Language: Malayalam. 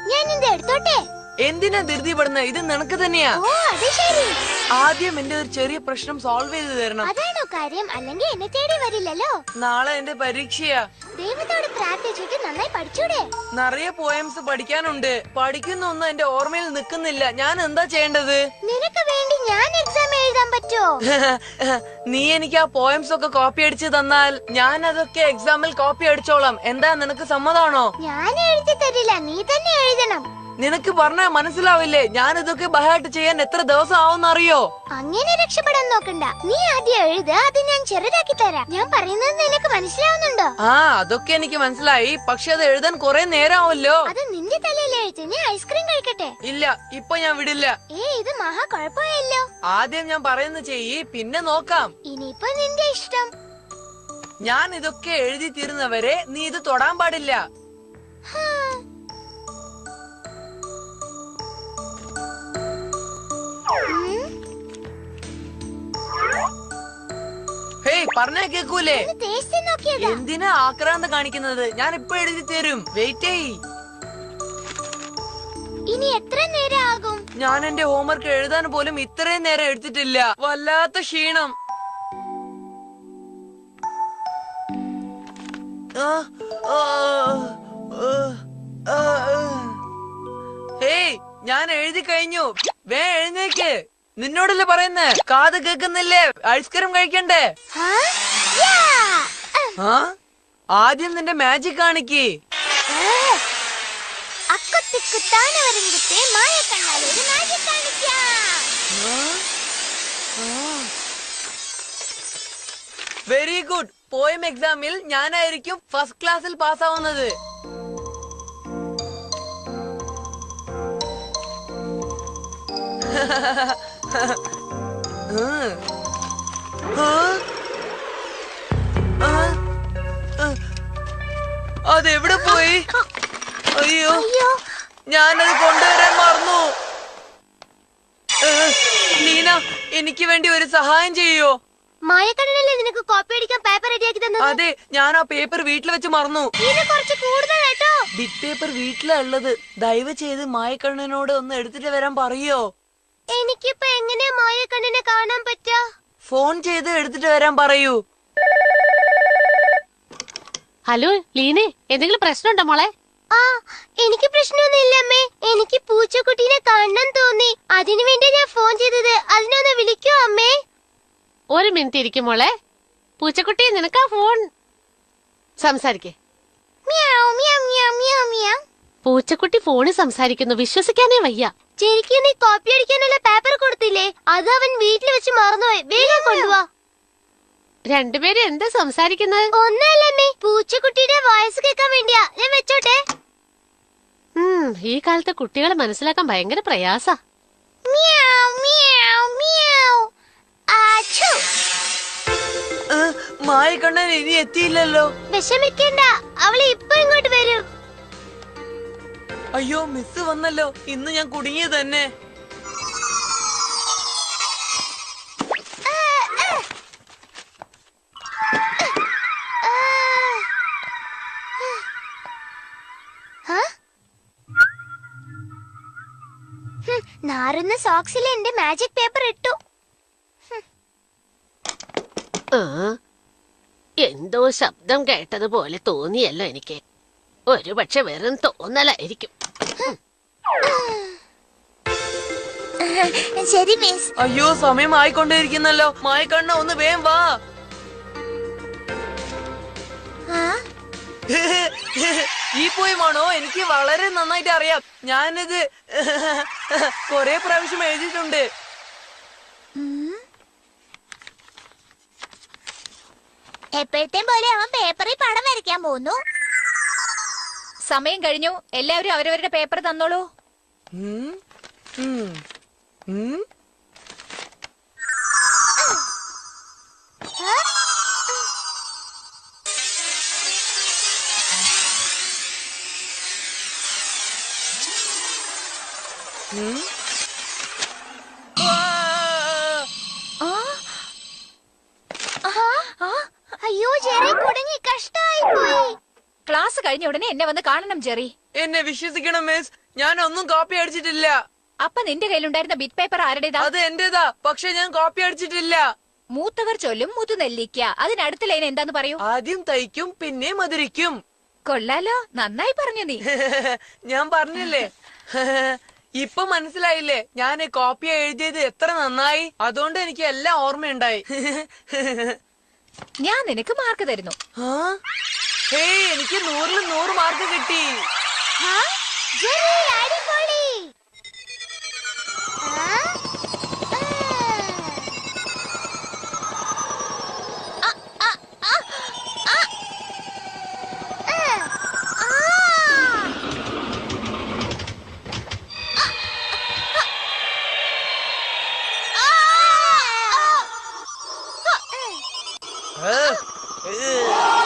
ഞാനിത് എടുത്തോട്ടെ. എന്തിനാ ധൃതിപ്പെടുന്ന? ഇത് നിനക്ക് തന്നെയാ. ഓ അത് ശരി. ആദ്യം എന്റെ ഒരു ചെറിയ പ്രശ്നം സോൾവ് ചെയ്ത് തരണം. അതാണോ കാര്യം? അല്ലെങ്കിൽ എന്നെ തേടി വരില്ലല്ലോ. നാളെ എന്റെ പരീക്ഷയാ. ദൈവത്തോട് പ്രാർത്ഥിച്ചിട്ട് നന്നായി പഠിച്ചൂടെ? നിറയെ പോയംസ് പഠിക്കാനുണ്ട്. പഠിക്കുന്ന ഒന്നും എന്റെ ഓർമ്മയിൽ നിൽക്കുന്നില്ല. ഞാൻ എന്താ ചെയ്യേണ്ടത്? നിനക്ക് വേണ്ടി ഞാൻ എക്സാം എഴുതാൻ പറ്റുമോ? നീ എനിക്ക് ആ പോയംസ് ഒക്കെ കോപ്പി അടിച്ച് തന്നാൽ ഞാൻ അതൊക്കെ എക്സാമിൽ കോപ്പി അടിച്ചോളാം. എന്താ, നിനക്ക് സമ്മതാണോ? ഞാൻ എഴുതി തരില്ല, നീ തന്നെ എഴുതണം. നിനക്ക് പറഞ്ഞാ മനസ്സിലാവില്ലേ? ഞാൻ ഇതൊക്കെ ബഹായിട്ട് ചെയ്യാൻ എത്ര ദിവസം ആവുന്നറിയോ? അങ്ങനെ രക്ഷപ്പെടാൻ നോക്കണ്ട. നീ ആദ്യം എഴുത്, അത് ഞാൻ ചെറുതാക്കി തരാം. ഞാൻ പറയുന്നത് നിനക്ക് മനസ്സിലാവുന്നുണ്ടോ? ആ, അതൊക്കെ എനിക്ക് മനസ്സിലായി. പക്ഷെ അത് എഴുതാൻ കുറെ നേരമാവല്ലോ. അത് നിന്റെ തലയിൽ എഴുതി. നീ ഐസ്ക്രീം കഴിക്കട്ടെ? ഇല്ല, ഇപ്പൊ ഞാൻ വിടില്ല. ഇത് മഹാ കുഴപ്പമായല്ലോ. ആദ്യം ഞാൻ പറയുന്നത് ചെയ്യ്, പിന്നെ നോക്കാം. ഇനിയിപ്പോ നിന്റെ ഇഷ്ടം. ഞാൻ ഇതൊക്കെ എഴുതി തീരുന്നവരെ നീ ഇത് തൊടാൻ പാടില്ല. ഹേയ്, പറഞ്ഞാ കേക്കൂലേ? എന്തിനാ ആക്രാന്തം കാണിക്കുന്നത്? ഞാൻ ഇപ്പൊ എഴുതി തരും. വെയിറ്റ് ചെയ്. ഇനി എത്ര നേരം ആകും? ഞാൻ എന്റെ ഹോംവർക്ക് എഴുതാൻ പോലും ഇത്രയും നേരം എടുത്തിട്ടില്ല. വല്ലാത്ത ക്ഷീണം. ഹേയ്, ഞാൻ എഴുതി കഴിഞ്ഞു. വേ എഴുന്നേക്ക്. നിന്നോടല്ലേ പറയുന്നേ? കാത് കേക്കുന്നില്ലേ? ഐസ്ക്രീം കഴിക്കണ്ടേ? ആദ്യം നിന്റെ മാജിക് കാണിക്ക്. Very good. പോയം എക്സാമിൽ ഞാനായിരിക്കും ഫസ്റ്റ് ക്ലാസ്സിൽ പാസ്സാവുന്നത്. അതെവിടെ പോയി? അയ്യോ, ഞാനത് കൊണ്ടുവരാൻ മറന്നു. ലീന, എനിക്ക് വേണ്ടി ഒരു സഹായം ചെയ്യോ? മായക്കണ്ണനല്ലേ നിനക്ക് കോപ്പി അടിക്കാൻ പേപ്പർ റെഡിയാക്കി തന്നത്? അതെ, ഞാൻ ആ പേപ്പർ വീട്ടിൽ വെച്ച് മറന്നു. ബിറ്റ് പേപ്പർ വീട്ടിലാ ഉള്ളത്. ദയവ് ചെയ്ത് മായക്കണ്ണനോട് ഒന്ന് എടുത്തിട്ട് വരാൻ പറയോ? എനിക്കിപ്പോ എങ്ങനെയാ മായക്കണ്ണനെ കാണാൻ പറ്റാ? ഫോൺ ചെയ്ത് എടുത്തിട്ട് വരാൻ പറയൂ. ഹലോ ലീനെ, എന്തെങ്കിലും പ്രശ്നമുണ്ടോ മോളെ? ആ, എനിക്ക് പ്രശ്നമൊന്നുമില്ല അമ്മേ. എനിക്ക് പൂച്ചക്കുട്ടീനെ കാണണം തോന്നി. അതിനു വേണ്ടി ഞാൻ ഫോൺ ചെയ്തത്. അതിനൊന്ന് വിളിക്കോ അമ്മേ? ഒരു മിനിറ്റ് ഇരിക്കും മോളെ. പൂച്ചക്കുട്ടി, നിനക്കാ ഫോൺ. സംസാരിക്കേ. പൂച്ചക്കുട്ടി ഫോണിൽ സംസാരിക്കുന്നു. വിശ്വസിക്കാനേ വയ്യ. ശരിക്കും നീ കോപ്പി അടിക്കാനുള്ള പേപ്പർ കൊടുത്തില്ലേ? അത് അവൻ വീട്ടിൽ വെച്ച് മറന്നുപോയി. വേഗം കൊണ്ടുവാ. രണ്ടുപേരും എന്താ സംസാരിക്കുന്നത്? ഒന്നല്ലേ, പൂച്ചക്കുട്ടിയുടെ വോയിസ് കേൾക്കാൻ വേണ്ടിയാ. ഞാൻ വെച്ചോട്ടെ. ഈ കാലത്തെ കുട്ടികളെ മനസ്സിലാക്കാൻ ഭയങ്കര പ്രയാസാ. മായക്കണ്ണൻ ഇനി എത്തിയില്ലല്ലോ. വിഷമിക്കണ്ട, അവളെ ഇപ്പൊ ഇങ്ങോട്ട് വരും. അയ്യോ, മിസ് വന്നല്ലോ. ഇന്ന് ഞാൻ കുടുങ്ങിയത് തന്നെ. നാറുന്ന സോക്സിൽ എന്റെ മാജിക് പേപ്പർ ഇട്ടു. എന്തോ ശബ്ദം കേട്ടതുപോലെ തോന്നിയല്ലോ എനിക്ക്. ഒരു പക്ഷെ വെറും തോന്നലായിരിക്കും. ശരി മിസ്. അയ്യോ, സമയം ആയിക്കൊണ്ടിരിക്കുന്നല്ലോ. മായക്കണ്ണ, ഒന്ന് വേഗം വാ. ഈ പോയമാണോ? എനിക്ക് വളരെ നന്നായിട്ട് അറിയാം. ഞാനിത് കൊറേ പ്രാവശ്യം എഴുതിയിട്ടുണ്ട്. എപ്പോഴത്തെ പോലെ അവൻ പേപ്പറിൽ പടം വരയ്ക്കാൻ പോകുന്നു. സമയം കഴിഞ്ഞു. എല്ലാവരും അവരവരുടെ പേപ്പർ തന്നോളൂ. കഴിഞ്ഞ ഉടനെ എന്നെ വന്ന് കാണണം ജെറി. എന്നെ വിശ്വസിക്കണം മിസ്, ഞാൻ ഒന്നും കോപ്പി അടിച്ചിട്ടില്ല. അപ്പൊ നിന്റെ കയ്യിലുണ്ടായിരുന്ന ബിറ്റ് പേപ്പർ ആരുടേതാ? അത് എന്റേതാ, പക്ഷെ ഞാൻ കോപ്പി അടിച്ചിട്ടില്ല. മൂത്തവർ ചൊല്ലും മുതുനെല്ലിക്ക. അതിനടുത്ത ലൈൻ എന്താന്ന് പറയൂ. ആദ്യം തയ്ക്കും പിന്നെ മധുരിക്കും. കൊള്ളാലോ, നന്നായി പറഞ്ഞു നീ. ഞാൻ പറഞ്ഞില്ലേ. ഇപ്പൊ മനസ്സിലായില്ലേ ഞാൻ കോപ്പി എഴുതിയത് എത്ര നന്നായി. അതുകൊണ്ട് എനിക്ക് എല്ലാം ഓർമ്മയുണ്ടായി. ഞാൻ നിനക്ക് മാർക്ക് തരുന്നു. എനിക്ക് 100-ൽ 100 മാർക്ക് കിട്ടി. ജെറി, അടിപൊളി. ഏ, ഏ.